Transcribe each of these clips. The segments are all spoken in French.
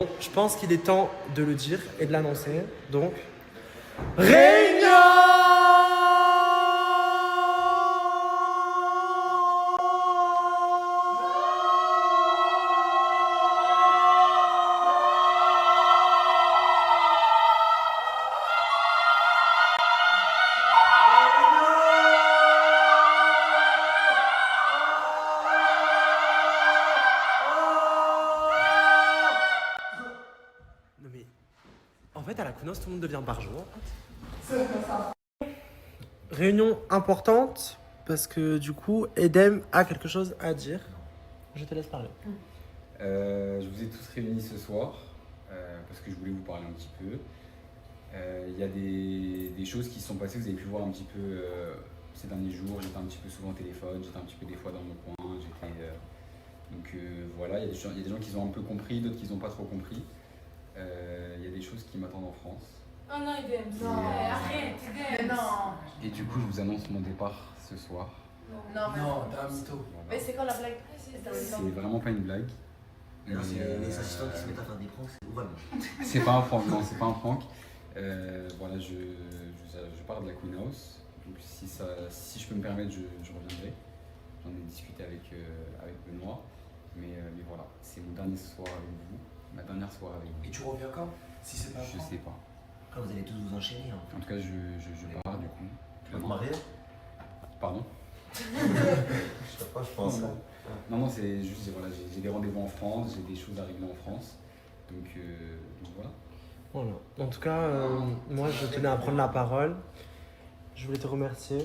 Je pense qu'il est temps de le dire et de l'annoncer. Donc, réunion! Non mais, en fait, à la Kounos, tout le monde devient barjo. Réunion importante parce que du coup, Edem a quelque chose à dire. Je te laisse parler. Je vous ai tous réunis ce soir parce que je voulais vous parler un petit peu. Il y a des choses qui se sont passées, vous avez pu voir un petit peu ces derniers jours. J'étais un petit peu souvent au téléphone, j'étais un petit peu des fois dans mon coin. Voilà, il y a des gens qui ont un peu compris, d'autres qui n'ont pas trop compris. Il y a des choses qui m'attendent en France. Oh non, Idem, non, arrête, Idem. Non. Et du coup, je vous annonce mon départ ce soir. Non, t'es un mytho. Voilà. Mais c'est quand la blague? C'est vraiment pas une blague. Non, c'est Mais, les assistants qui se mettent à faire des pranks, c'est vraiment. C'est pas un prank, non, c'est pas un prank. Voilà, je pars de la Queen House. Donc si je peux me permettre, je reviendrai. J'en ai discuté avec Benoît. Mais voilà, c'est mon dernier soir avec vous, ma dernière soirée avec vous. Et tu reviens quand? Si c'est pas un Je prank. sais pas. Après, vous allez tous vous enchaîner. Hein. En tout cas, je pars du coup. Tu vas te marier? Pardon? Je sais pas, je pense. Non, c'est juste, voilà, j'ai des rendez-vous en France, j'ai des choses à régler en France. Donc voilà. Voilà. En tout cas, moi, je tenais à prendre la parole. Je voulais te remercier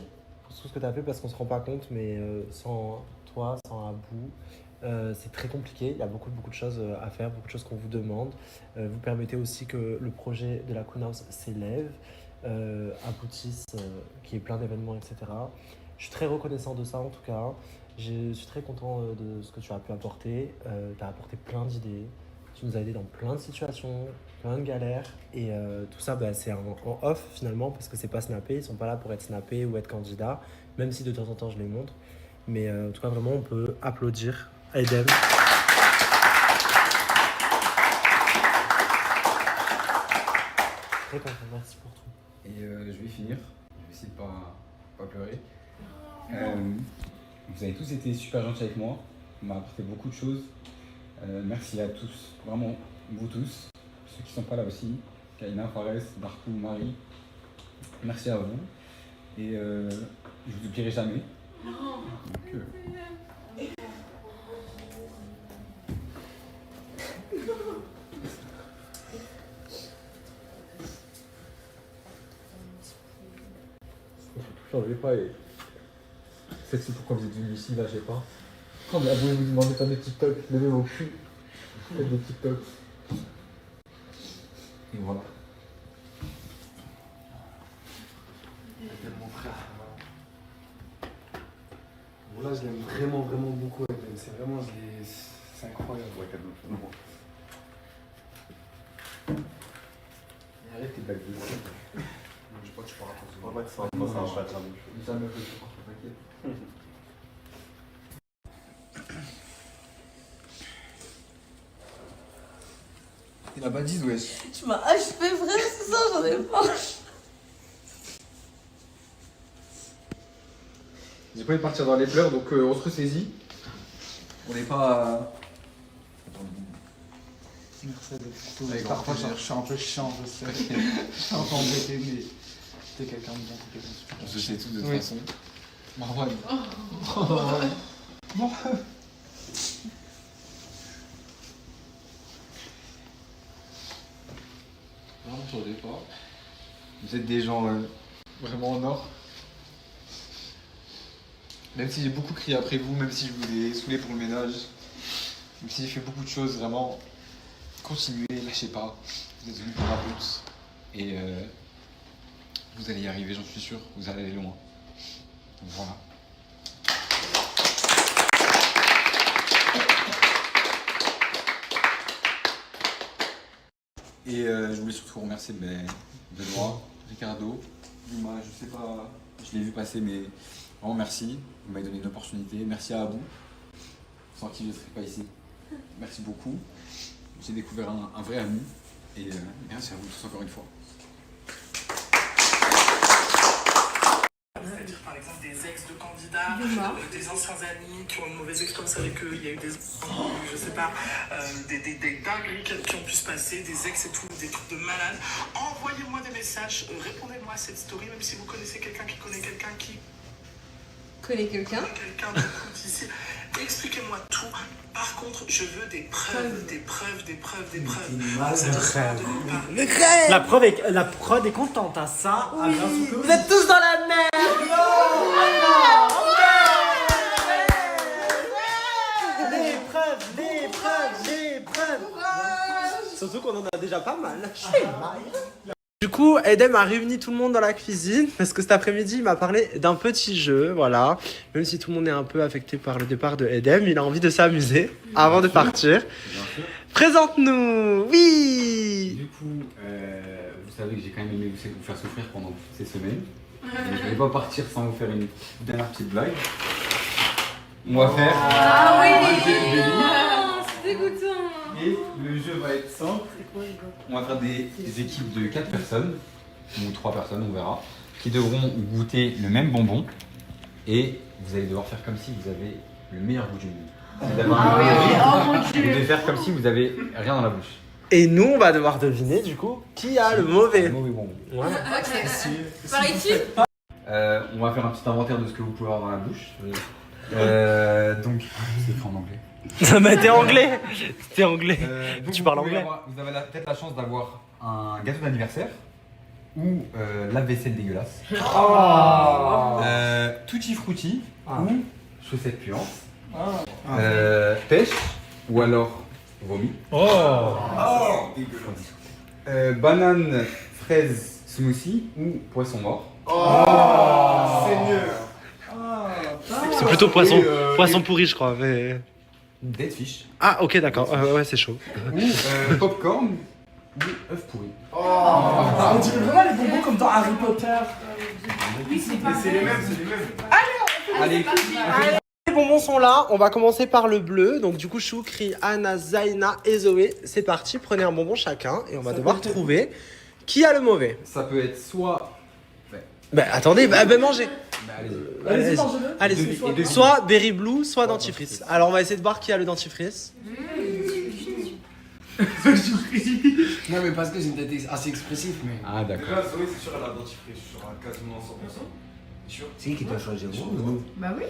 pour tout ce que tu as fait parce qu'on se rend pas compte, mais sans toi, sans Abou, c'est très compliqué. Il y a beaucoup de choses à faire, beaucoup de choses qu'on vous demande. Vous permettez aussi que le projet de la Queen House s'élève, aboutisse, qu'il y ait plein d'événements, etc. Je suis très reconnaissant de ça en tout cas. Je suis très content de ce que tu as pu apporter. Tu as apporté plein d'idées. Tu nous as aidés dans plein de situations, plein de galères. Et tout ça, c'est en off finalement parce que c'est pas snappé. Ils sont pas là pour être snappés ou être candidats, même si de temps en temps je les montre. Mais en tout cas, vraiment, on peut applaudir Edem. Très content, merci pour tout. Et je vais finir. Je vais essayer de pas pleurer. Vous avez tous été super gentils avec moi. Vous m'avez apporté beaucoup de choses. Merci à tous, vraiment, vous tous. Ceux qui ne sont pas là aussi. Kaina, Fares, Darkou, Marie. Merci à vous. Et je vous oublierai jamais. Donc, Changez pas et c'est pourquoi vous êtes venu ici, là, je sais pas. Quand vous vous demandez pas des TikTok, levez vos culs, faites des TikTok. Et voilà. Mon frère. Bon, là, je l'aime vraiment beaucoup. C'est vraiment, c'est incroyable. Ouais, calme. Arrête tes blagues de ça. Je crois que je peux raconter. On va pas que ça, Non, ça non, marche pas. Jamais fait ça, t'inquiète. Il a pas dit, wesh. Tu m'as achevé, frère, c'est ça, j'en ai pas. J'ai pas envie de partir dans les pleurs, donc on se ressaisit. On n'est pas. Merci beaucoup. Avec Parfois, grand plaisir. je suis un peu chiant, je sais. Je suis un peu embêté, mais t'es quelqu'un de bien, t'es quelqu'un de super. on se sait tous de toute Oui. façon. Marwan. Vraiment sur le départ. Vous êtes des gens vraiment en or. Même si j'ai beaucoup crié après vous, même si je vous ai saoulé pour le ménage, même si j'ai fait beaucoup de choses, vraiment, continuez, lâchez pas. Vous êtes venus pour la route. Et vous allez y arriver, j'en suis sûr. Vous allez aller loin. Donc voilà. Et je voulais surtout remercier Benoît, Ricardo, Yuma, je sais pas, je l'ai vu passer, mais vraiment merci. Vous m'avez donné une opportunité. Merci à Abou, sans qui je ne serais pas ici. Merci beaucoup. j'ai découvert un vrai ami. Et merci à vous tous encore une fois. C'est-à-dire par exemple des ex de candidats, des anciens amis qui ont une mauvaise expérience avec eux, il y a eu des, je sais pas, des dingueries qui ont pu se passer, des ex et tout, des trucs de malades. Envoyez-moi des messages, répondez-moi à cette story, même si vous connaissez quelqu'un qui connaît quelqu'un qui Connais quelqu'un? connaît quelqu'un d'écoute ici. Expliquez-moi tout. Par contre, je veux des preuves, des preuves, des preuves, des preuves. Cette histoire de ne pas- La prod est contente à ça. Oui. Vous êtes tous dans la merde. Des preuves, des preuves, des preuves. Surtout qu'on en a déjà pas mal. Du coup, Edem a réuni tout le monde dans la cuisine parce que cet après-midi, il m'a parlé d'un petit jeu, voilà. Même si tout le monde est un peu affecté par le départ de Edem, il a envie de s'amuser avant de partir. Présente-nous, oui. Du coup, vous savez que j'ai quand même aimé vous faire souffrir pendant toutes ces semaines. Mais je ne vais pas partir sans vous faire une dernière petite blague. On va faire... Ah oui. C'est dégoûtant. Et le jeu va être simple. On va faire des équipes de 4 personnes, ou 3 personnes, on verra, qui devront goûter le même bonbon. Et vous allez devoir faire comme si vous avez le meilleur goût du monde. Vous allez avoir vous devez faire comme si vous avez rien dans la bouche. Et nous, on va devoir deviner du coup qui a le mauvais. Le mauvais bonbon. Ouais. Par équipe? On va faire un petit inventaire de ce que vous pouvez avoir dans la bouche. Donc, c'est écrit en anglais. Mais t'es anglais. T'es anglais. Donc Tu parles anglais. Vous avez peut-être la chance d'avoir un gâteau d'anniversaire ou lave-vaisselle dégueulasse. Tutti frutti ou chaussettes puantes. Pêche ou alors vomi. Banane fraise smoothie ou poisson mort. C'est mieux. C'est plutôt poisson, poisson pourri, je crois. Mais... Dead fish Ah, ok, d'accord. Ouais, c'est chaud. ou popcorn ou œuf pourri. On dirait vraiment les bonbons comme dans Harry Potter. Oui, c'est pas C'est les mêmes, c'est les mêmes. Allez, Les bonbons sont là. On va commencer par le bleu. Donc, du coup, Choukri, Anna, Zaina et Zoé. C'est parti. Prenez un bonbon chacun et on va devoir trouver qui a le mauvais. ça peut être soit... Bah, attendez, mangez. allez-y. Allez-y, mangez-le. Allez, soit Berry Blue, soit dentifrice. Alors, on va essayer de voir qui a le dentifrice. Non, mais parce que j'ai une tête assez expressive, mais. Ah d'accord. Oui, c'est sûr, elle a un dentifrice, je suis sûr, à quasiment 100%. Sûr. C'est qui doit choisir vous ou nous? Bah oui.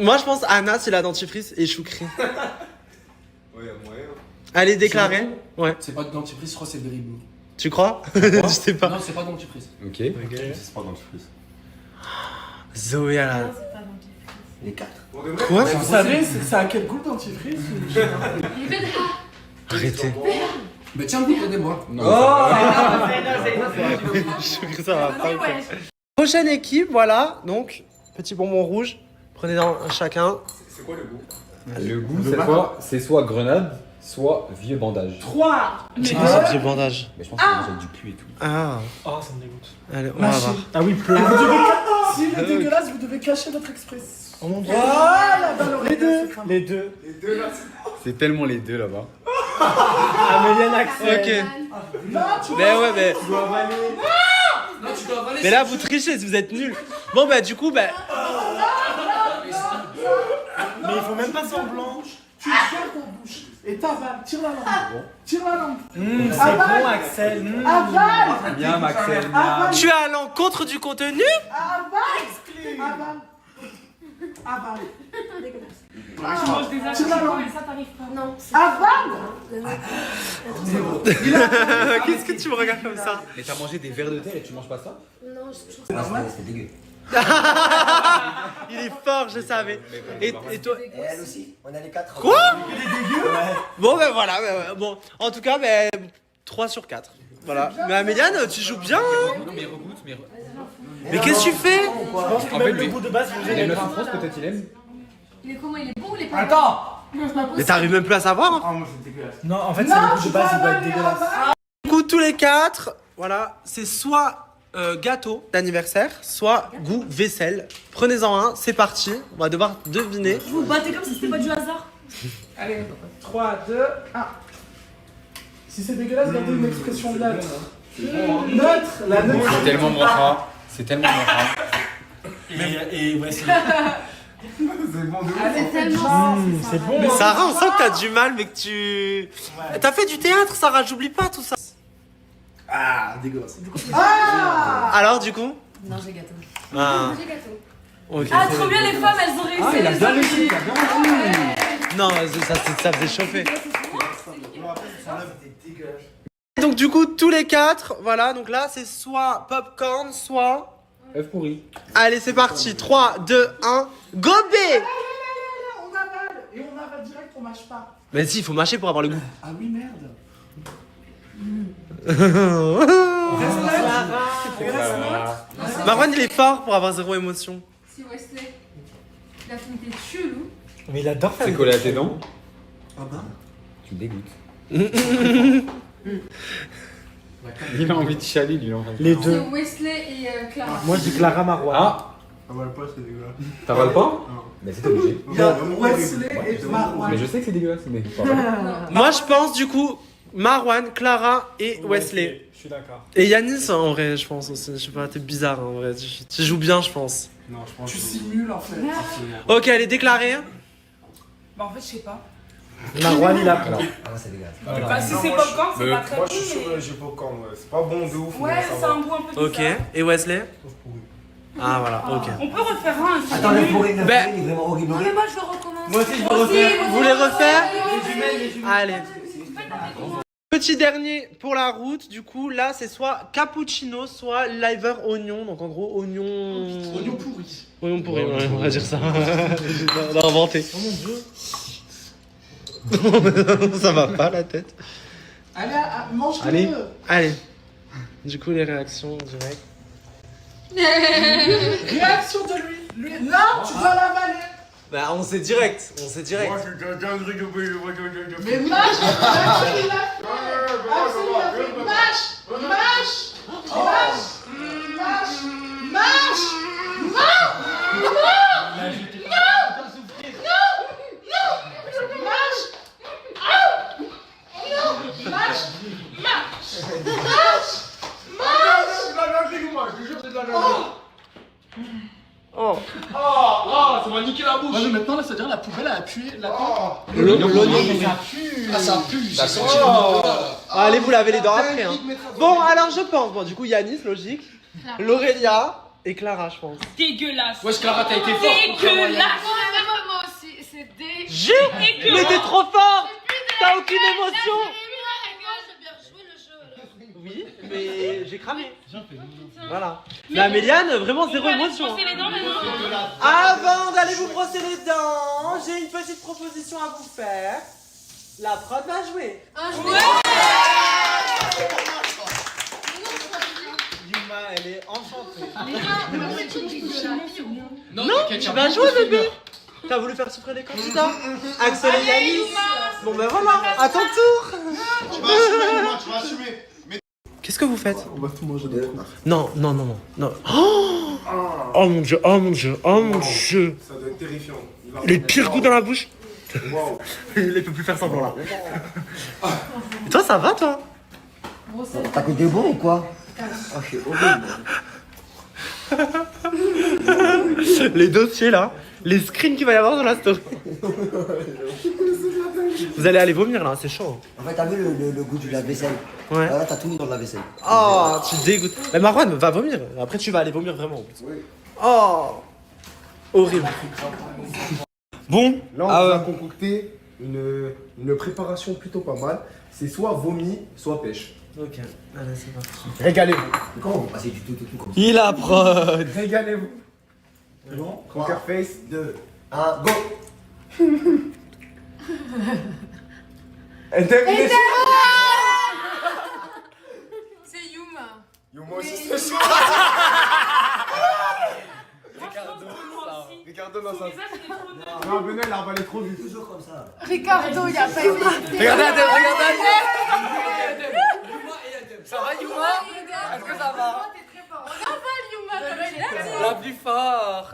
Moi, je pense Anna, c'est la dentifrice et Choukri. Ouais, moyen. Allez, déclarez. Ouais. C'est pas de dentifrice, je crois que c'est Berry Blue. Tu crois? Je sais pas. Non, c'est pas dentifrice. Ok. C'est pas dentifrice. Zoé à la... Les 4. Quoi? Vous savez, c'est à quel goût le dentifrice? Arrêtez. Mais tiens, vous aidez-moi. Choukri, ça va pas. Prochaine équipe, voilà. Donc, petit bonbon rouge. Prenez-en un chacun. C'est quoi le goût? Le goût, cette fois, c'est soit grenade, soit vieux bandage. 3. C'est quoi ce vieux bandage? Mais je pense que c'est du pu et tout. Ah. Oh, ça me dégoûte. Allez, on va voir. Ah oui, plein. S'il est dégueulasse, vous devez cacher votre express. Oh mon dieu. Voilà, dans l'oreille. Les deux. C'est tellement les deux là-bas. Améliane Axel. Ok. Non, tu Mais ouais, mais... Non, tu dois avaler. Mais là, vous trichez, vous êtes nuls. Bon, bah, du coup, bah... Mais il faut même pas semblant. Tu fermes ta bouche et t'avales. Tire la langue. Tire la langue. C'est bon, Axel. Avale. Bien, Maxel. Avale. Tu es à l'encontre du contenu? Avale. Avale. Avale. Tu manges des Tire la langue. mais ça t'arrive pas. Non. Avale. Qu'est-ce que tu me regardes comme ça? Mais t'as mangé des verres de thé et tu manges pas ça? Non, je trouve C'est dégueu. Il est fort, je savais. Et toi? Et elle aussi? On a les 4. Quoi? Bon, ben voilà. Bon, en tout cas, 3 sur 4. Voilà. Mais Améliane, tu joues bien. Hein? Non, mais regoute, mais. Mais qu'est-ce que tu fais? Je pense que En même fait, le lui- goût de base, vous Il aime aimez la pas. souffrance, peut-être il aime. Il est comment? Il est bon ou il est pas Attends. bon? C'est pas Mais possible. t'arrives même plus à savoir. Hein? Ah, moi c'est dégueulasse. Non, en fait, c'est le goût de base, il doit être dégueulasse. Du coup, tous les 4, voilà, c'est soit gâteau d'anniversaire, soit goût vaisselle. Prenez-en un, c'est parti. On va devoir deviner. Vous vous battez comme si c'était pas du hasard. Allez, 3, 2, 1. Si c'est dégueulasse, gardez une expression neutre. Neutre, la neutre. C'est tellement mon rat. C'est tellement mon rat. Et ouais, c'est C'est bon de ouf. C'est tellement. c'est bon. Mais Sarah, on sent que t'as du mal, mais que tu. T'as fait du théâtre, Sarah, j'oublie pas tout ça. Ah, dégueulasse. Alors, du coup Non, j'ai gâteau. Ah, J'ai gâteau. ok. Ah, trop bien, les femmes, elles ont réussi. Ah, il a bien réussi. Non, ça faisait chauffer. Donc, du coup, tous les 4, voilà, donc là, c'est soit popcorn, soit. œuf pourri. Allez, c'est parti. 3, 2, 1, go B. On avale. Et on avale direct, on mâche pas. Mais si, il faut mâcher pour avoir le goût. Ah oui, merde. Marwan, il est fort pour avoir zéro émotion. Si Wesley, il a fait une tête chelou. Mais il adore faire C'est collé à tes dents. Ah bah. Tu me dégoûtes. Il a envie de chialer, lui, en fait. les C'est deux. Wesley et Clara. Moi, je dis Clara Marwan. Ah, Avale pas, c'est dégueulasse. t'avales pas? Mais c'est obligé. Il y a Wesley et Marwan. Mais je sais que c'est dégueulasse, mais pas mal. Moi, je pense, du coup, Marwan, Clara et Wesley. Je suis d'accord. Et Yanis, en vrai, je pense aussi. Je sais pas, t'es bizarre, en vrai. Tu joues bien, je pense. Non, je pense. Tu simules en fait. Ok, elle est déclarée. Bah, en fait, je sais pas. Marwan, il a pris. Ah, c'est dégueulasse. Bah, si c'est popcorn, c'est pas très Moi bon. je suis sur le jeu popcorn, ouais. C'est pas bon de ouf. Ouais, mais ça c'est va. un goût un peu Ok, bizarre. et Wesley? Ah, voilà, ok. On peut refaire un. c'est Attends, le nul. pourri, le Ben- pourri, il est vraiment horrible. Non, mais moi je le recommence. Moi aussi, je veux refaire. Vous voulez refaire? Allez. Petit dernier pour la route, du coup, là, c'est soit cappuccino, soit liver oignon. Donc, en gros, oignon. Oignon pourri. Oignon pourri, ouais, on va dire ça. On a inventé. Oh mon dieu. Ça va pas la tête. Allez, mange-le. Allez. Allez. Du coup, les réactions directes. Réaction de lui. Non, tu dois l'avaler. Bah, on sait direct. On sait direct. Moi je suis dingue de Mais mâche. Axel, il a fait. Axel, il a fait. Mâche. Mâche. Mâche. Mâche. Mâche. Oh. Ça m'a niqué la bouche. Ouais, mais maintenant, là, c'est-à-dire la poubelle a appuyé la pompe. L'oignon. Ah, ça pue. Ça sent sent. Allez, vous lavez les dents après. Hein. Bon, alors je pense. Bon, du coup, Yanis, logique. Laurelia et Clara, je pense. Dégueulasse. Wesh, Clara, t'as été fort. Dégueulasse. Moi aussi, c'est des. J'ai. Mais t'es trop fort. T'as aucune émotion. Oui, mais j'ai cramé. Voilà. Mais Améliane, vraiment zéro émotion. Brosser les dents maintenant. Avant d'aller vous brosser les dents, j'ai une petite proposition à vous faire. La prod va jouer. Yuma, elle est enchantée. Non, tu vas jouer, bébé. T'as voulu faire souffrir les candidats. Axel et Yanis. Bon ben voilà, à ton tour. Tu vas assumer. Qu'est-ce que vous faites? On va tout manger de Non, non, non, non, non. Oh mon dieu, oh mon dieu, oh mon dieu. Ça doit être terrifiant. Les pires goûts dans la bouche. Waouh. Il peut plus faire semblant là. Et toi, ça va, toi? T'as côté bon ou quoi? Oh, c'est horrible. Les dossiers là, les screens qu'il va y avoir dans la story. Vous allez aller vomir là, c'est chaud. En fait, t'as vu le goût du lave-vaisselle? Ouais. Là, t'as tout mis dans le lave-vaisselle. Oh, tu dégoûtes. Mais Marwan va vomir. Après, tu vas aller vomir vraiment en plus. Oh, horrible. Bon, Là, on vous a concocté une préparation plutôt pas mal. C'est soit vomi, soit pêche. Ok, allez, c'est parti. Régalez-vous. Comment on va passer du tout comme ça? Il a prod. Régalez-vous. C'est bon? Poker face. 2, 1, go! Intermination. C'est Yuma. Yo, moi aussi, c'est chaud. Ricardo, non, ça. Non, Benoît, il a avalé trop vite. Toujours comme ça. Ricardo, il a pas aimé. Regardez Adèle, regardez Adèle. Ça va, Yuma? Est-ce que ça va? T'es très fort. Ravale, Yuma, comme tu l'as dit. La plus fort.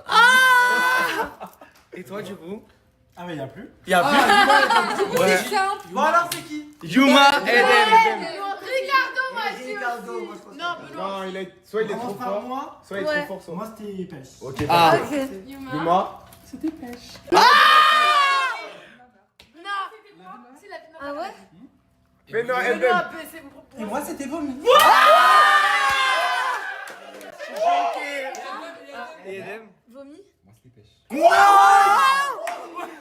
Et toi, du coup? Ah mais y'a plus. Y'a plus. Ouais. C'est simple. Bon alors c'est qui? Yuma, Eden. Ricardo m'a dit aussi. Non, Benoît. Non, soit il est trop fort, soit il est trop fort. Moi c'était pêche. Ok, Ah. Yuma. Yuma. Non. Ah ouais? Mais non, Benoît, Eden. c'est pour. Et moi c'était vomi. Et Eden. Vomi? Moi, c'était pêche.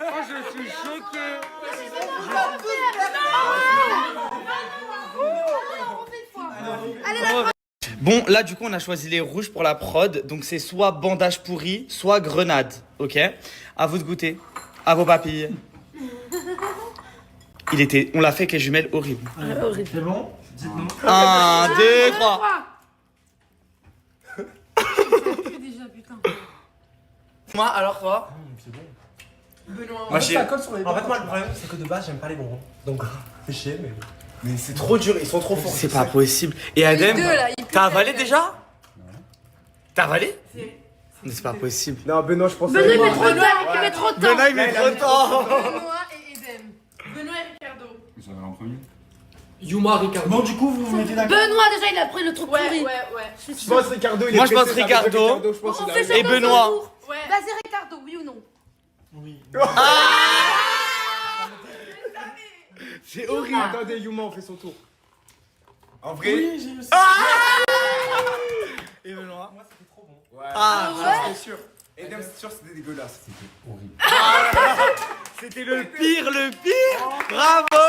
Oh, je suis choqué. Bon, là, du coup, on a choisi les rouges pour la prod. Donc, c'est soit bandage pourri, soit grenade. Ok? À vous de goûter. À vos papilles. On l'a fait avec les jumelles horribles. Horrible. C'est bon? Dites-nous. 1, 2, 3. Déjà, putain. Moi, alors toi? C'est bon. Benoît. Moi, j'ai. En fait moi le problème c'est que de base j'aime pas les bonbons. Donc c'est chier mais. Mais c'est trop dur, ils sont trop forts. C'est pas possible. Et Adem, deux, là, ils t'as puent avalé la déjà? T'as avalé? Mais c'est pas possible. Non, Benoît, je pense Benoît, il met Benoît. trop de temps, il met trop de temps. Benoît, il met trop de temps. Benoît et Eden. Benoît et Ricardo. J'avais en premier. Yuma, Ricardo. Bon du coup vous vous mettez d'accord. Benoît, déjà, il a pris le truc Ouais, pourri. ouais. Je suis Je pense sûre. Ricardo, il est Moi, je pense pressé, ça veut dire Ricardo. je pense On qu'il fait a- ça Et dans Benoît. un tour. Ouais. Vas-y, Ricardo, oui ou non? Oui. C'est horrible. Attendez, Yuma, on fait son tour. En vrai. Oui j'ai eu ça. Et Benoît? Moi c'était trop bon. Ouais. Ah, c'est sûr. Edem, c'est sûr, c'était dégueulasse. C'était horrible. c'était le pire. Bravo.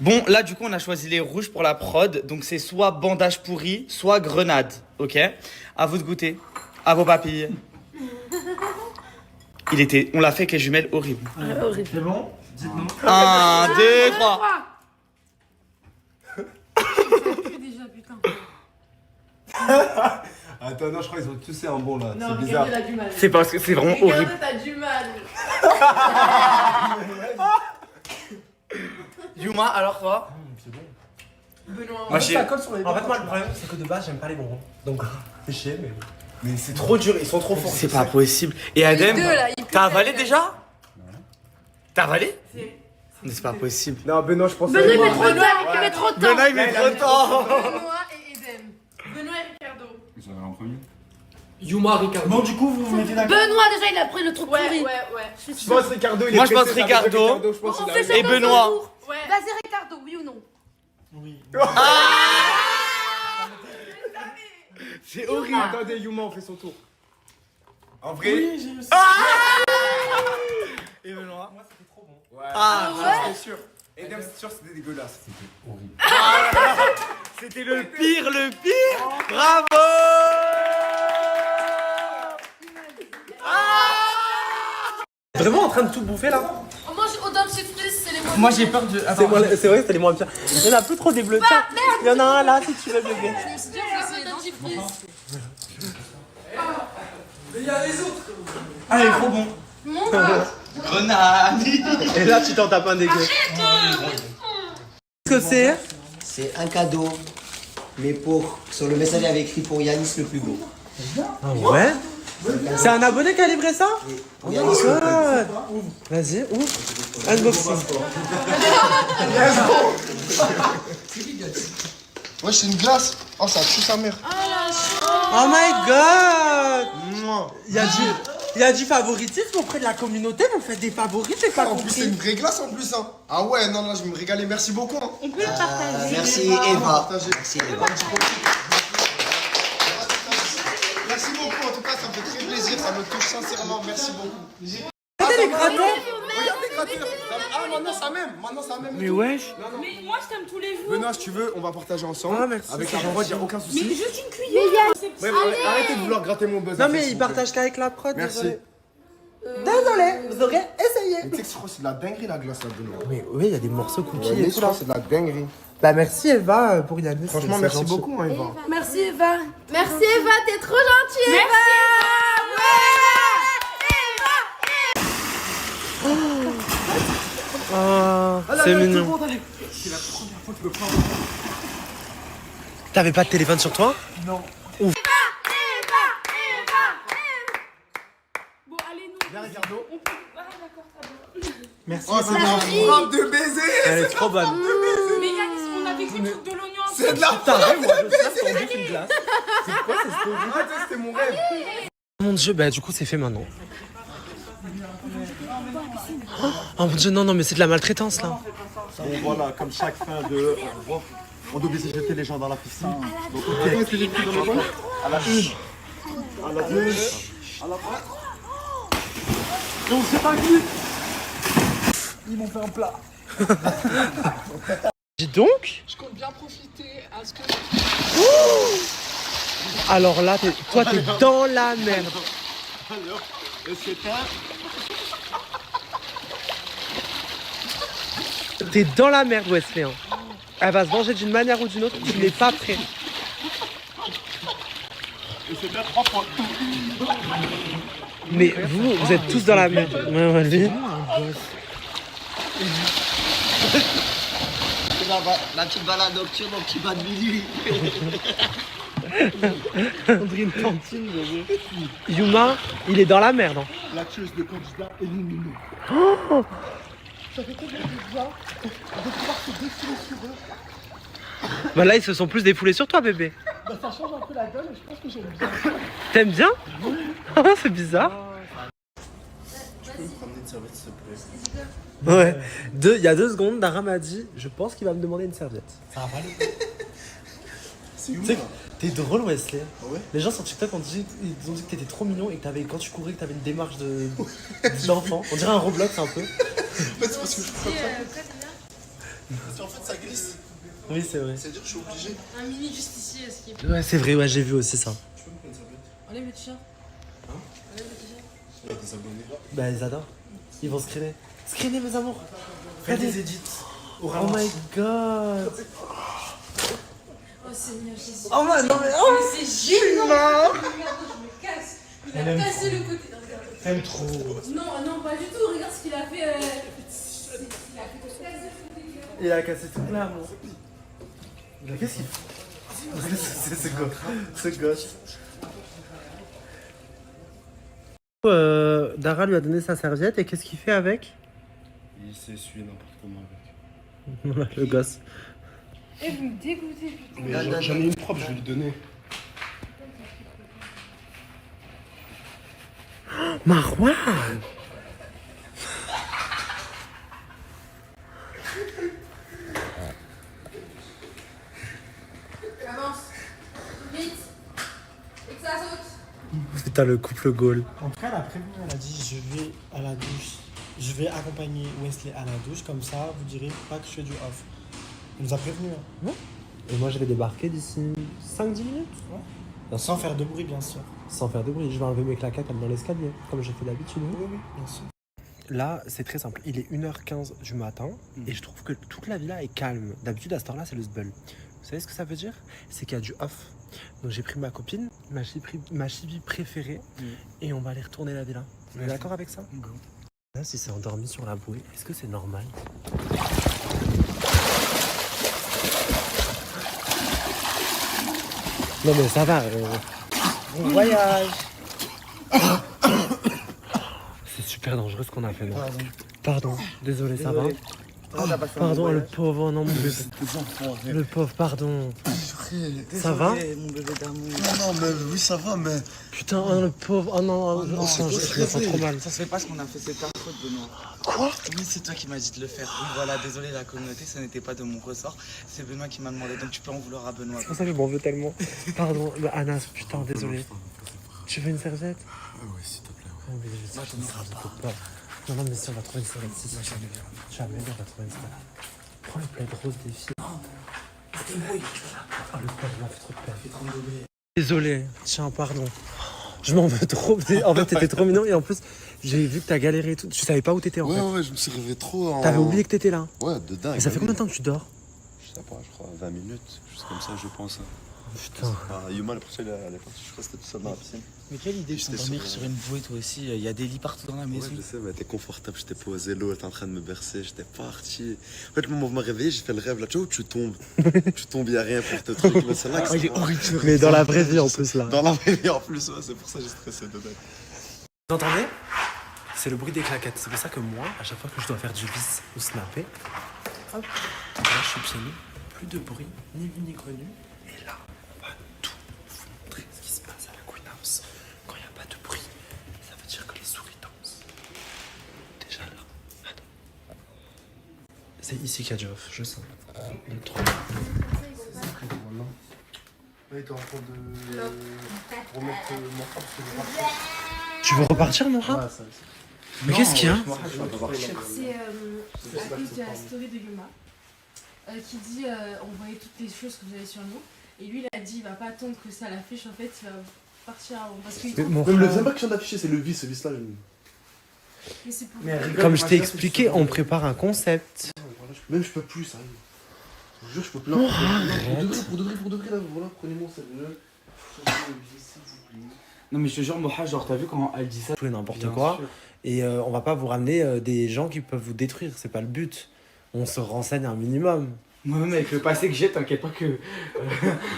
Bon, là, du coup, on a choisi les rouges pour la prod. Donc, c'est soit bandage pourri, soit grenade. Ok? À vous de goûter. À vos papilles. On l'a fait avec les jumelles horribles. Horrible. C'est bon? Dites-nous. 1, 2, 3. Déjà, putain. Attends, non, je crois qu'ils ont tous un bon là. Non, C'est bizarre. Ricardo, il a du mal. C'est parce que c'est vraiment Ricardo, horrible. t'as du mal. Yuma, alors toi? C'est bon. Benoît. Moi, j'ai. En fait moi le problème c'est que de base j'aime pas les bonbons. Donc c'est chier mais. Mais c'est trop dur, ils sont trop forts. C'est pas possible. Et Adem, deux, là, ils puent t'as la avalé gueule. déjà? T'as avalé? C'est- Mais c'est pas possible. Non, Benoît, je pense Benoît, il met Benoît. trop de temps, il met trop de temps. Benoît, il met trop de temps. Benoît et Eden. Benoît et Ricardo. J'avais en premier. Yuma, Ricardo. Bon du coup vous vous mettez d'accord. Benoît, déjà, il a pris le truc Ouais, pourri. ouais. Je suis Je sûre. pense Ricardo, il est Moi, je pense pressé, ça veut dire Ricardo. je pense On qu'il fait a- ça Et dans un Benoît. tour. Ouais. Vas-y, Ricardo, oui ou non? Oui. C'est horrible. Attendez, Yuma, on fait son tour. En vrai. Oui j'ai eu ça. Et Benoît? Moi c'était trop bon. Ouais. Ah, c'est sûr. Edem, c'est sûr, c'était dégueulasse. C'était horrible. c'était le pire. Bravo. Vraiment en train de tout bouffer là? On mange au Dom Surprise, c'est les mots. Moi j'ai peur de. C'est vrai que c'était les moins pires. Il y en a plus trop des bleus. Tiens, il y en a un là si tu veux bébé. Je me suis dit, on va essayer Dom Surprise. Ah il est trop bon. Mon Grenade. Et là tu t'en tapes un dégueu. Qu'est-ce que c'est? C'est un cadeau, mais sur le message il y avait écrit pour Yanis le plus beau. Ah ouais? C'est un abonné qui a livré ça? Pour Yanis le plus beau. Vas-y, ouvre. Unboxing. Ouais, c'est une glace. Oh, ça tue sa mère. Oh my god! Il y a du favoritisme auprès de la communauté, vous faites des favoris, j'ai pas En plus, c'est compris. une vraie glace en plus. Hein. Ah ouais, non, là, je vais me régaler. Merci beaucoup. Hein. On peut le partager. Merci Eva. Partagez. Merci Eva. Merci beaucoup. En tout cas, ça me fait très plaisir. Ça me touche sincèrement. Merci beaucoup. Regardez les gratins! Regardez, grattez. Ah, maintenant, ça m'aime. Maintenant, ça m'aime. Mais wesh. Non, non. Mais moi, je t'aime tous les jours. Benoît, si tu veux, on va partager ensemble. Ah, merci, Avec c'est la prod, il n'y a aucun souci. Mais juste une cuillère. Ouais, arrêtez de vouloir gratter mon buzz. Non mais il partage qu'avec la prod, Merci. désolé. Désolé, vous aurez essayé. Mais tu sais que je crois que c'est de la dinguerie la glace là, Benoît. Mais oui, il y a des morceaux cookies Ouais, et mais tout je là. crois que c'est de la dinguerie. Bah merci Eva pour Yannis. Franchement, c'est merci gentil. beaucoup, hein, Eva. Merci Eva. Merci Eva, t'es trop gentille Eva. Oh, c'est mignon. C'est la première fois que je me prends. T'avais pas de téléphone sur toi? Non. Ouf. Merci. Oh, c'est de la frappe de baiser. Elle est trop bonne. Mais Yanis, on a vécu le truc de l'oignon. C'est de la Putain, moi je sais qu'on bouffe une glace. C'est quoi cette story? Ah, c'était mon rêve. Mon dieu, bah du coup c'est fait maintenant. Oh mon dieu, non, mais c'est de la maltraitance là. Et voilà, comme chaque fin de. On doit obligé de jeter les gens dans la piscine. Donc, à la 1, à la 2, à la 3. Et on s'est pas vu. Ils m'ont fait un plat. Dis donc. Je compte bien profiter à ce que. Alors là, toi t'es dans la merde. Alors, c'est T'es dans la merde, Wesley. Hein. Elle va se venger d'une manière ou d'une autre, tu n'es pas prêt. Et c'était 3 points. Mais vous êtes tous dans la merde. Ouais, lui. La petite balade nocturne au petit bas de minuit. On dirait une cantine, bébé. Yuma, il est dans la merde. Hein. La tueuse de candidat éliminée. Oh, Ça fait combien de bien de pouvoir se défiler sur eux. bah là, ils se sont plus défoulés sur toi, bébé. Bah, ça change un peu la donne et je pense que j'aime bien. T'aimes bien? Ah, c'est bizarre. Tu peux me prendre une serviette, s'il te plaît? Ouais. Il y a 2 secondes, Dara m'a dit, je pense qu'il va me demander une serviette. Ça va pas aller. Tu sais que t'es drôle, Wesley. Ouais. Les gens sur TikTok ont dit que t'étais trop mignon et que quand tu courais, que t'avais une démarche d'enfant. On dirait un Roblox un peu. En fait, c'est parce que je fais comme ça. En fait, ça glisse. Oui, c'est vrai. C'est-à-dire que je suis obligé. Un mini juste ici, est-ce qu'il Ouais, c'est vrai, ouais, j'ai vu aussi ça. Tu peux me prendre une serviette? Enlève le t-shirt. Hein? Enlève le t-shirt. Il y a des abonnés. Bah, ils adorent. Ils vont screener. Screener, mes amours. Fais des edits. Oh my god. Oh Seigneur Jésus. Oh man, non mais Mais c'est gênant. Regarde, je me casse. Il Elle a aime cassé trop. le côté. Regarde. T'aimes trop. Non, pas du tout. Regarde ce qu'il a fait. Il a fait que casser le côté. Il a cassé tout là, mon. Qu'est-ce qu'il fait? C'est ce gosse. Dara lui a donné sa serviette et qu'est-ce qu'il fait avec? Il s'est essuyé n'importe comment avec. Le gosse. Eh, vous me dégoûtez, putain. Mais j'en ai une propre, je vais lui donner. Marouane. Avance. Vite. Et que ça saute. Putain, le couple goal. En tout cas, elle a prévenu, elle a dit je vais à la douche. Je vais accompagner Wesley à la douche, comme ça vous direz pas que je fais du off. Elle nous a prévenu. Hein. Et moi, je vais débarquer d'ici 5-10 minutes. Ouais. Sans faire de bruit, bien sûr. Sans faire de bruit. Je vais enlever mes claquettes comme dans l'escalier, comme j'ai fait d'habitude. Oui, bien sûr. Là, c'est très simple. Il est 1h15 du matin et je trouve que toute la villa est calme. D'habitude, à cette heure-là, c'est le sbul. Vous savez ce que ça veut dire? C'est qu'il y a du off. Donc j'ai pris ma copine, ma chibi préférée et on va aller retourner la villa. Vous êtes d'accord avec ça? Là, si c'est endormi sur la bouée, est-ce que c'est normal? Non mais ça va. Bon voyage. C'est super dangereux ce qu'on a fait là. Pardon, désolé, ça va? Pardon, le pauvre, non mon bébé. Le pauvre, pardon. Ça va? Mon bébé d'amour. Non, mais oui, ça va, mais. Putain, le pauvre. Oh non, je me sens trop mal. Ça se fait pas ce qu'on a fait, c'est ta faute, Benoît. Quoi? Oui, c'est toi qui m'as dit de le faire. Oui, voilà, désolé la communauté, ça n'était pas de mon ressort. C'est Benoît qui m'a demandé, donc tu peux en vouloir à Benoît. C'est pour ça que je m'en veux tellement. Pardon, Anas, putain, désolé. Tu veux une serviette? Ouais, s'il te plaît. Oh, mais je sais, t'en auras pas. Non, mais si, on va trouver une serviette. Si, jamais, on va trouver une serviette. Prends le plaid rose des filles. Oh, le plaid m'a fait trop de peine. Désolé, tiens, pardon. Je m'en veux trop. En fait, t'étais trop mignon et en plus, j'ai vu que t'as galéré et tout. Tu savais pas où t'étais en fait. Ouais, je me suis réveillé trop en... T'avais oublié que t'étais là. Ouais, de dingue. Et ça fait combien de temps que tu dors? Je sais pas, je crois 20 minutes, juste comme ça, je pense. Putain. Yuma, la prochaine, elle est partie, je crois que c'était tout seul dans la piscine. Mais quelle idée de dormir sur une bouée, toi aussi. Il y a des lits partout dans la maison. Ouais, je sais, mais t'es confortable, j'étais posé, l'eau était en train de me bercer, j'étais parti. En fait, le moment où je me réveillé, j'ai fait le rêve là, tu vois, où tu tombes. Tu tombes, il a rien pour te truc, mais c'est là que c'est horrible. Mais dans la vraie vie en plus là. Dans la vraie vie en plus, ouais, c'est pour ça que j'ai stressé de dingue. Vous entendez? c'est le bruit des claquettes. C'est pour ça que moi, à chaque fois que je dois faire du vis ou snapper, hop, là je suis pieds nus, plus de bruit, ni vu ni connu. Et là, on va tout vous montrer ce qui se passe à la Queen House. Quand il n'y a pas de bruit, ça veut dire que les souris dansent. Déjà là, attends. C'est ici qu'il y a du off, je sens. 2, 3. Là, il est en train de remettre mon frère parce que je vais partir. Tu veux repartir, Nora? Ouais, ça. Mais qu'est-ce qu'il y a? C'est à cause de la story de Yuma qui dit on voyait toutes les choses que vous avez sur nous. Et lui, il a dit il va pas attendre que ça l'affiche, en fait, il va partir avant. Parce qu'il Même le pas que je viens d'afficher, c'est le vis, ce vis-là. Mais c'est pour... Comme je t'ai expliqué, on prépare un concept. Même je peux plus, ça. Je vous jure, je peux plus. Oh, arrête. Pour de vrai, là, voilà, prenez-moi sérieux. Non mais je te jure, Moha, genre t'as vu quand elle dit ça? Tout et n'importe quoi. Sûr. Et on va pas vous ramener des gens qui peuvent vous détruire, c'est pas le but. On se renseigne un minimum. Moi-même avec le passé que j'ai, t'inquiète pas que...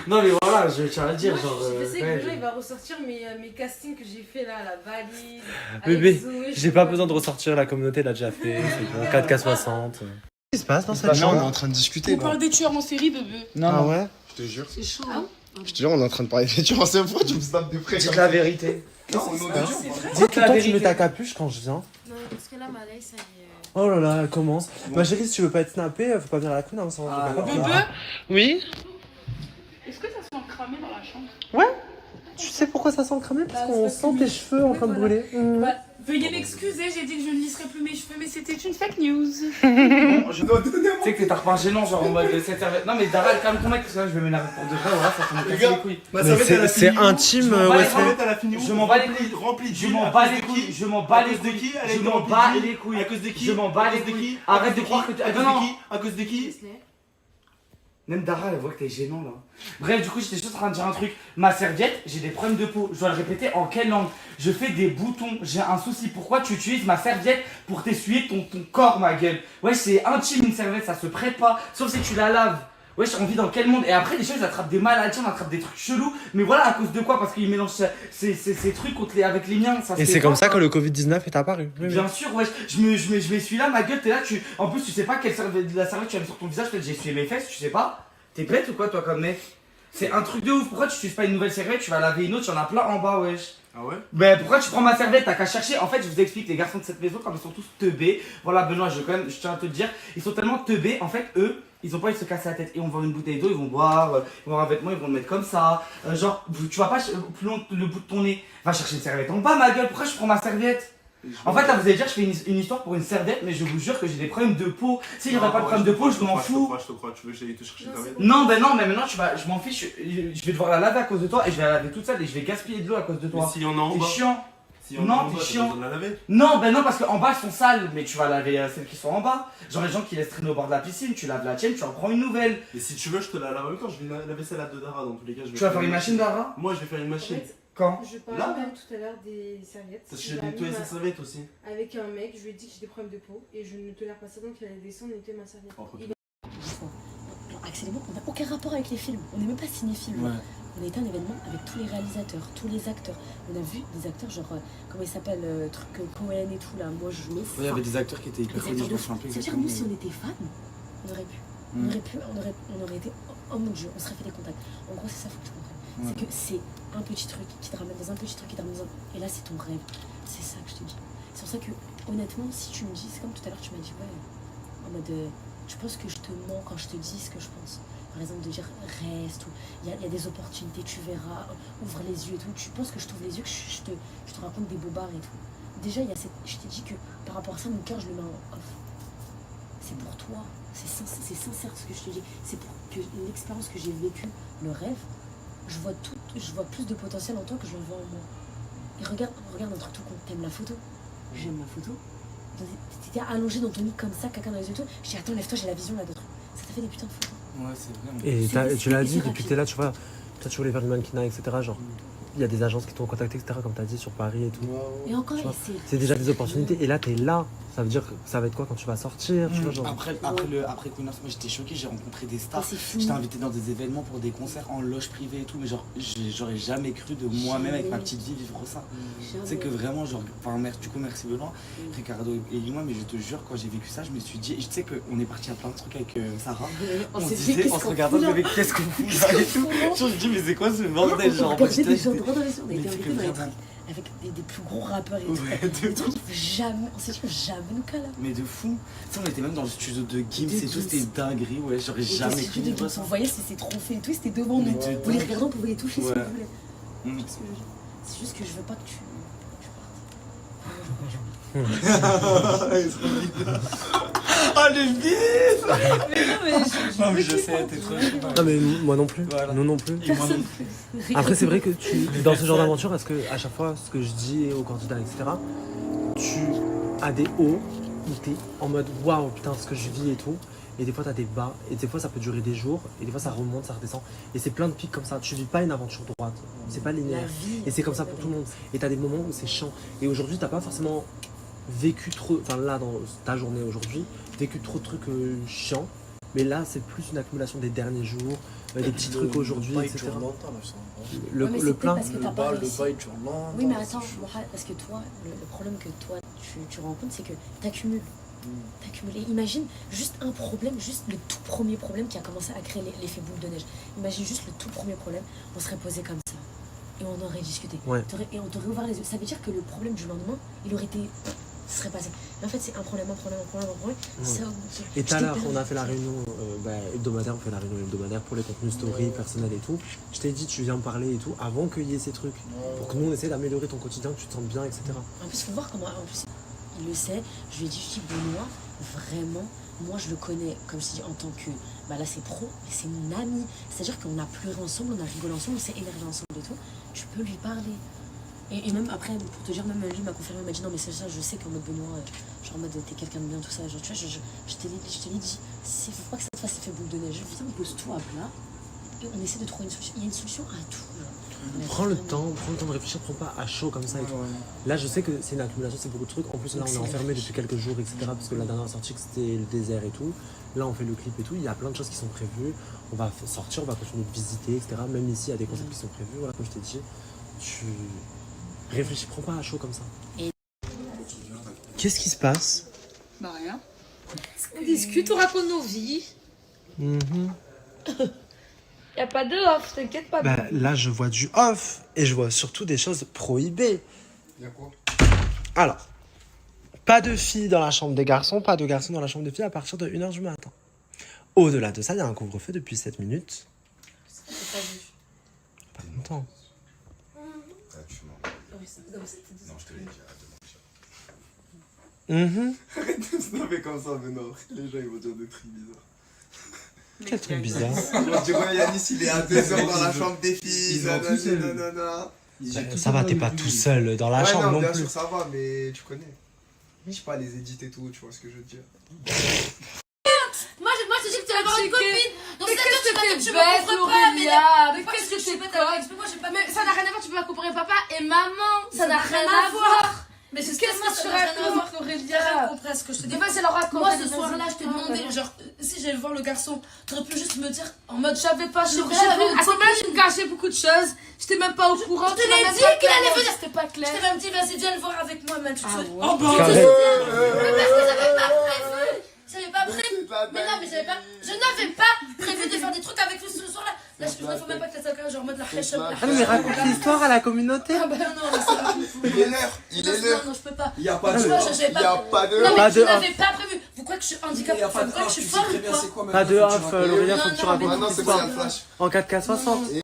non mais voilà, je tiens à le dire, Moi, genre... je sais que ouais, le jour, il va ressortir mes castings que j'ai fait là, la valise. Bébé, j'ai pas besoin de ressortir, la communauté l'a déjà fait, c'est bon, 4K60. Qu'est-ce qui se passe dans cette chambre? On est en train de discuter. On parle des tueurs en série, bébé. Non, ah ouais? Je te jure. C'est chaud. Je te jure, on est en train de parler des tueurs en série. Pourquoi tu me snaps de près? Dites la vérité. Dis tout le temps que tu mets ta capuche quand je viens. Non, parce que là, ma laisse, ça y est. Oh là là, elle commence. Ma chérie, si tu veux pas être snappé, faut pas venir à la Queen House. Bébé, Oui? est-ce que ça sent cramé dans la chambre? Ouais? Tu sais pourquoi ça sent cramé? Parce qu'on sent tes cheveux en train de brûler. Bah, veuillez m'excuser, j'ai dit que je ne lisserais plus mes cheveux, mais c'était une fake news. Bon, je dois donner mon... Tu sais que t'es un gênant, genre en mode cette serviette. Non mais Dara, calme ton mec, parce que là je vais m'énerver pour de vrai, voilà, ça va me casser les couilles. Mais c'est intime, Wesley. Je m'en bats les couilles. Je m'en bats les couilles. Je m'en bats les couilles. Je m'en bats les couilles. À cause de qui? Je m'en bats les couilles. Arrête de croire que tu... À cause de qui? Même Dara, elle voit que t'es gênant là. Bref, du coup, j'étais juste en train de dire un truc. Ma serviette, j'ai des problèmes de peau. Je dois le répéter en quelle langue? Je fais des boutons. J'ai un souci. Pourquoi tu utilises ma serviette pour t'essuyer ton corps, ma gueule? Ouais, c'est intime une serviette, ça se prête pas. Sauf si tu la laves. Ouais, on vit dans quel monde? Et après, les gens, ils attrapent des maladies, on attrape des trucs chelous. Mais voilà, à cause de quoi? Parce qu'ils mélangent ces trucs avec les miens. Et c'est comme ça que le Covid-19 est apparu. Bien sûr, ouais. Je m'essuie là, ma gueule, t'es là. En plus, tu sais pas quelle serviette, la serviette tu as mis sur ton visage. Peut-être j'ai essuyé mes fesses, tu sais pas. T'es bête ou quoi, toi, comme mec? C'est un truc de ouf. Pourquoi tu utilises pas une nouvelle serviette? Tu vas laver une autre, il y en a plein en bas, wesh. Ah ouais? Ben pourquoi tu prends ma serviette? T'as qu'à chercher. En fait, je vous explique, les garçons de cette maison, comme ils sont tous teubés. Voilà, Benoît, je tiens à te le dire. Ils sont tellement teubés, en fait, eux, ils ont pas envie de se casser la tête. Et on vend une bouteille d'eau, ils vont boire, ils vont avoir un vêtement, ils vont le mettre comme ça. Genre, tu vas pas plus loin que le bout de ton nez. Va chercher une serviette en bas, ma gueule. Pourquoi je prends ma serviette? En fait, là, vous allez dire, je fais une histoire pour une serviette, mais je vous jure que j'ai des problèmes de peau. S'il n'y aurait pas de problème de peau, je m'en fous. Je te crois, tu veux que j'aille te chercher ta serviette? Non, ben non, mais maintenant, je m'en fiche. Je vais devoir la laver à cause de toi et je vais la laver toute seule et je vais gaspiller de l'eau à cause de toi. Mais s'il y en a en bas. C'est chiant. Non, t'es chiant. De la laver? Non, ben non, parce qu'en bas, elles sont sales, mais tu vas laver celles qui sont en bas. Genre les gens qui laissent traîner au bord de la piscine, tu laves la tienne, tu en prends une nouvelle. Et si tu veux, je te la lave en même temps. Je vais laver celle de Dara dans tous les cas. Tu vas faire une machine Dara? Moi, je vais faire une machine. Quand? Je parlais même tout à l'heure des serviettes. Parce que j'ai nettoyé sa serviette aussi. Avec un mec, je lui ai dit que j'ai des problèmes de peau et je ne tolère pas ça, donc il allait descendre et nettoyer ma serviette. Axel et moi, on n'a aucun rapport avec les films. On n'est même pas cinéphile. Ouais. On a été à un événement avec tous les réalisateurs, tous les acteurs. On a vu des acteurs genre, comment il s'appelle, truc Cohen et tout là. Moi je me fous. Il y avait des acteurs qui étaient hyper connus, je me souviens plus exactement. C'est-à-dire, nous, si on était fans, on aurait pu. On aurait été, oh mon dieu, on serait fait des contacts. En gros, c'est ça, faut que tu comprennes. Ouais. C'est que c'est un petit truc qui te ramène dans un petit truc qui te ramène dans un. Et là, c'est ton rêve. C'est ça que je te dis. C'est pour ça que, honnêtement, si tu me dis, c'est comme tout à l'heure, tu m'as dit, ouais, en mode, je pense que je te mens quand je te dis ce que je pense. Par exemple, de dire reste, ou il y a des opportunités, tu verras, ouvre les yeux et tout. Tu penses que je t'ouvre les yeux, que je te raconte des bobards et tout. Déjà, il y a je t'ai dit que par rapport à ça, mon cœur, je le mets en off. C'est pour toi, c'est sincère ce que je te dis. C'est pour que l'expérience que j'ai vécue, le rêve, je vois plus de potentiel en toi que je le vois en moi. Et regarde un truc tout con, t'aimes la photo? J'aime la photo. T'étais allongé dans ton lit comme ça, quelqu'un dans les yeux, je dis attends, lève-toi, j'ai la vision là d'autres. Ça t'a fait des putains de photos. Ouais, c'est vrai. Et tu l'as dit, depuis que t'es là, tu vois, toi tu voulais faire du mannequinat, etc. Genre, il y a des agences qui t'ont contacté, etc. Comme t'as dit sur Paris et tout. Et encore, c'est déjà des opportunités. Et là, t'es là. Ça veut dire que ça va être quoi quand tu vas sortir, tu vois, genre. Après Queen of, moi j'étais choqué, j'ai rencontré des stars. C'est fou. J'étais invité dans des événements pour des concerts en loge privée et tout, mais genre j'aurais jamais cru de moi-même avec ma petite vie vivre ça. Tu sais que vraiment, genre, enfin du coup merci Benoît, Ricardo et moi, mais je te jure, quand j'ai vécu ça, je me suis dit, tu sais qu'on est parti à plein de trucs avec Sarah. On se disait, en se regardant, mais qu'est-ce qu'on fout là et tout. Je me dis, mais c'est quoi ce bordel, genre. On regardait des gens droit dans les yeux, on a été invités dans les trucs avec des plus gros rappeurs et tout. Jamais, on s'est dit jamais nous cala. Mais de fou. Tu sais, on était même dans le studio de Gims et tout, c'était dinguerie, ouais, j'aurais jamais cru vivre ça. On voyait ses trophées et tout, c'était devant nous. On les regardait, on pouvait les toucher si on voulait. C'est juste que je veux pas que tu Oh le bise. Non mais je sais, t'es trop chaud. Non mais moi non plus, nous non plus. Et moi non plus. Après c'est vrai que dans ce genre d'aventure, est-ce que à chaque fois ce que je dis aux candidats, etc., tu as des hauts où t'es en mode waouh putain ce que je vis et tout, et des fois t'as des bas, et des fois ça peut durer des jours, et des fois ça remonte, ça redescend, et c'est plein de pics comme ça. Tu vis pas une aventure droite, c'est pas linéaire, et c'est comme ça pour tout le monde. Et t'as des moments où c'est chiant, et aujourd'hui t'as pas forcément vécu trop, enfin là dans ta journée aujourd'hui, vécu trop de trucs chiants, mais là c'est plus une accumulation des derniers jours, des petits trucs aujourd'hui, etc. Le plein. Le bail dure longtemps. Oui mais attends, parce que toi, le problème que toi tu rencontres, c'est que t'accumules. T'accumules. Imagine juste un problème, juste le tout premier problème qui a commencé à créer l'effet boule de neige. Imagine juste le tout premier problème, on serait posé comme ça. Et on aurait discuté. Ouais. Et on t'aurait ouvert les yeux. Ça veut dire que le problème du lendemain, il aurait été... Ce serait passé. Mais en fait, c'est un problème. Ouais. Ça, et tout à l'heure, on a fait la réunion hebdomadaire, on fait la réunion hebdomadaire pour les contenus story, personnels et tout. Je t'ai dit, tu viens me parler et tout, avant qu'il y ait ces trucs. Pour que nous, on essaie d'améliorer ton quotidien, que tu te sentes bien, etc. En plus, il faut voir comment... En plus, il le sait. Je lui ai dit, Benoît, vraiment, moi, je le connais, comme je dis, en tant que... Bah là, c'est pro, mais c'est mon ami. C'est-à-dire qu'on a pleuré ensemble, on a rigolé ensemble, on s'est énervé ensemble et tout. Tu peux lui parler. Et même après, pour te dire, même lui m'a confirmé, il m'a dit non mais c'est ça, je sais qu'en mode Benoît, genre en mode t'es quelqu'un de bien, tout ça, genre tu vois, je te l'ai dit, faut pas que ça te fasse effet boule de neige, viens, pose-toi à plat, et on essaie de trouver une solution, il y a une solution à tout. Prends le temps de réfléchir, prends pas à chaud comme ça et tout. Là je sais que c'est une accumulation, c'est beaucoup de trucs, en plus là on est enfermé depuis quelques jours, etc. Parce que la dernière sortie c'était le désert et tout, là on fait le clip et tout, il y a plein de choses qui sont prévues, on va sortir, on va continuer de visiter, etc. Même ici il y a des concepts qui sont prévus, voilà, comme je t'ai dit, tu... Réfléchis, prends pas à chaud comme ça. Qu'est-ce qui se passe? Bah rien. On discute, on raconte nos vies. Y a pas de off, t'inquiète pas. Bah là je vois du off et je vois surtout des choses prohibées. Y'a quoi? Alors, pas de filles dans la chambre des garçons, pas de garçons dans la chambre des filles à partir de 1h du matin. Au-delà de ça, il y a un couvre-feu depuis 7 minutes. Pas longtemps. Non, je te l'ai dit, Arrête de snapper comme ça, Benoît. Les gens ils vont dire des trucs bizarres. Quel truc bizarre. On dirait Yanis, il est à 2h dans la chambre des filles. Ça va, t'es pas tout seul dans la chambre non bien plus. sûr, ça va, mais tu connais. Je sais pas, les édits et tout, tu vois ce que je veux dire. Moi je te dis que tu vas avoir une copine. Donc Mais qu'est-ce que tu t'es me bête, comprends pas, mais Lauria. Mais qu'est-ce que t'es je fais? conne. Explique-moi, j'ai pas. Mais ça n'a rien à voir, tu peux pas comparer papa et maman. Ça n'a rien à voir. Mais Qu'est-ce que tu racontes, Laurelia? Comprends ce que je te dis. Vas-y, alors raconte. Moi ce soir-là, je t'ai demandé, genre, si j'allais voir le garçon, t'aurais pu juste me dire en mode j'avais pas chez moi. À ce moment-là, tu me cachais beaucoup de choses. J'étais même pas au courant. Je te l'ai dit qu'il allait venir. C'était pas clair. Je t'ai même dit, vas-y, viens le voir avec moi, même. Oh, bah, Carré. mais parce que j'avais pas prévu. J'avais pas prévu. Mais non, mais je n'avais pas prévu de faire des trucs avec vous ce soir-là. Là, je ne faut même pas que ça soit genre en mode la fraîcheur. Ah mais raconte l'histoire à la communauté. Ah bah non, mais ça. Il est l'heure, il est l'heure. Non, je peux pas. Il y a pas de Tu vois, j'avais pas. Il y a pas de Non, mais Pas je de n'avais pas prévu. Vous croyez que je suis handicapée? Vous croyez que je suis folle ou quoi? Pas de off, Laurelia, faut que tu racontes Maintenant, toute c'est quoi l'histoire le flash? en 4K60.